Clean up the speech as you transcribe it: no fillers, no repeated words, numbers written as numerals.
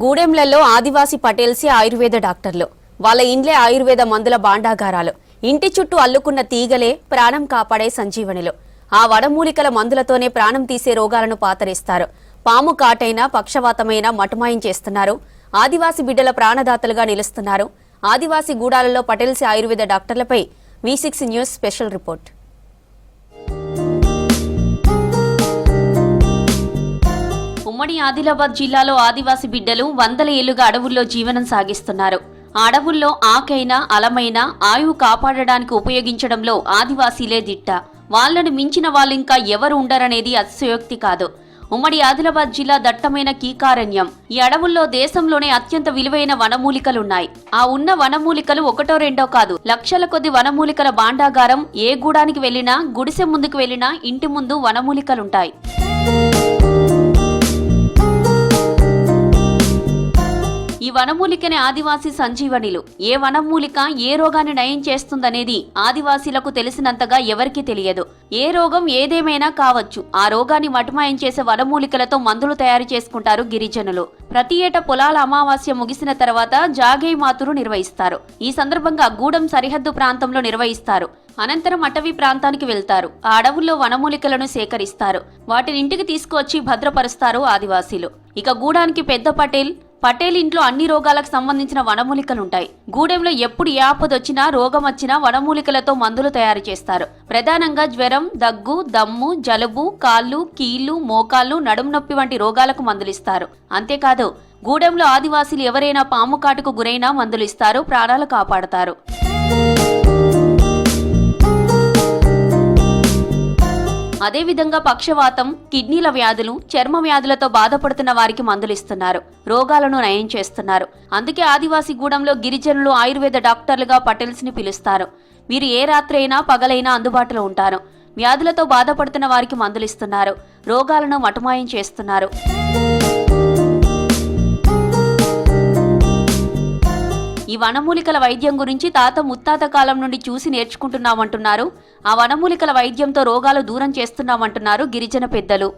గూడెంలలో ఆదివాసీ పటేల్సీ ఆయుర్వేద డాక్టర్లు వాళ్ళ ఇండ్లే ఆయుర్వేద మందుల భాండాగారాలు ఇంటి చుట్టూ అల్లుకున్న తీగలే ప్రాణం కాపాడే సంజీవనిలు ఆ వడమూలికల మందులతోనే ప్రాణం తీసే రోగాలను పాతరేస్తారు పాము కాటైనా పక్షవాతమైనా మటుమాయం చేస్తున్నారు ఆదివాసీ బిడ్డల ప్రాణదాతలుగా నిలుస్తున్నారు ఆదివాసీ గూడాలలో పటేల్సీ ఆయుర్వేద డాక్టర్లపై V6 న్యూస్ స్పెషల్ రిపోర్ట్ ఉమ్మడి ఆదిలాబాద్ జిల్లాలో ఆదివాసీ బిడ్డలు వందల ఏళ్లుగా అడవుల్లో జీవనం సాగిస్తున్నారు. ఆ అడవుల్లో ఆకైనా అలమైనా ఆయువు కాపాడడానికి ఉపయోగించడంలో ఆదివాసీలే దిట్ట. వాళ్లను మించిన వాళ్ళింకా ఎవరు ఉండరనేది అతిశయోక్తి కాదు. ఉమ్మడి ఆదిలాబాద్ జిల్లా దట్టమైన కీకారణ్యం. ఈ అడవుల్లో దేశంలోనే అత్యంత విలువైన వనమూలికలున్నాయి. ఆ ఉన్న వనమూలికలు ఒకటో రెండో కాదు, లక్షల కొద్ది వనమూలికల భాండాగారం. ఏ గూడానికి వెళ్లినా, గుడిసె ముందుకు వెళ్లినా ఇంటి ముందు వనమూలికలుంటాయి. ఈ వనమూలికనే ఆదివాసీ సంజీవనిలు. ఏ వనమూలిక ఏ రోగాన్ని నయం చేస్తుందనేది ఆదివాసీలకు తెలిసినంతగా ఎవరికీ తెలియదు. ఏ రోగం ఏదేమైనా కావచ్చు, ఆ రోగాన్ని మటుమాయం చేసే వనమూలికలతో మందులు తయారు చేసుకుంటారు గిరిజనులు. ప్రతి ఏటా పొలాల అమావాస్య ముగిసిన తర్వాత జాగేయ్ మాతురు నిర్వహిస్తారు. ఈ సందర్భంగా గూడెం సరిహద్దు ప్రాంతంలో నిర్వహిస్తారు. అనంతరం అటవీ ప్రాంతానికి వెళ్తారు. ఆ అడవుల్లో వనమూలికలను సేకరిస్తారు. వాటిని ఇంటికి తీసుకువచ్చి భద్రపరుస్తారు ఆదివాసీలు. ఇక గూడానికి పెద్ద పటేల్ ఇంట్లో అన్ని రోగాలకు సంబంధించిన వనమూలికలుంటాయి. గూడెంలో ఎప్పుడు ఏ ఆపదొచ్చినా, రోగం వచ్చినా వనమూలికలతో మందులు తయారు చేస్తారు. ప్రధానంగా జ్వరం, దగ్గు, దమ్ము, జలుబు, కాళ్ళు, కీళ్లు, మోకాళ్లు, నడుము నొప్పి వంటి రోగాలకు మందులిస్తారు. అంతేకాదు, గూడెంలో ఆదివాసీలు ఎవరైనా పాము కాటుకు గురైనా మందులు ఇస్తారు, ప్రాణాలు కాపాడతారు. అదేవిధంగా పక్షవాతం, కిడ్నీల వ్యాధులు, చర్మ వ్యాధులతో బాధపడుతున్న వారికి మందులిస్తున్నారు. రోగాలను నయం చేస్తున్నారు. అందుకే ఆదివాసీ గూడెంలో గిరిజనులు ఆయుర్వేద డాక్టర్లుగా పటేల్స్ ని పిలుస్తారు. వీరు ఏ రాత్రి అయినా పగలైనా అందుబాటులో ఉంటారు. వ్యాధులతో బాధపడుతున్న వారికి మందులిస్తున్నారు. రోగాలను మటుమాయం చేస్తున్నారు. ఈ వనమూలికల వైద్యం గురించి తాత ముత్తాత కాలం నుండి చూసి నేర్చుకుంటున్నామంటున్నారు. ఆ వనమూలికల వైద్యంతో రోగాలు దూరం చేస్తున్నామంటున్నారు గిరిజన పెద్దలు.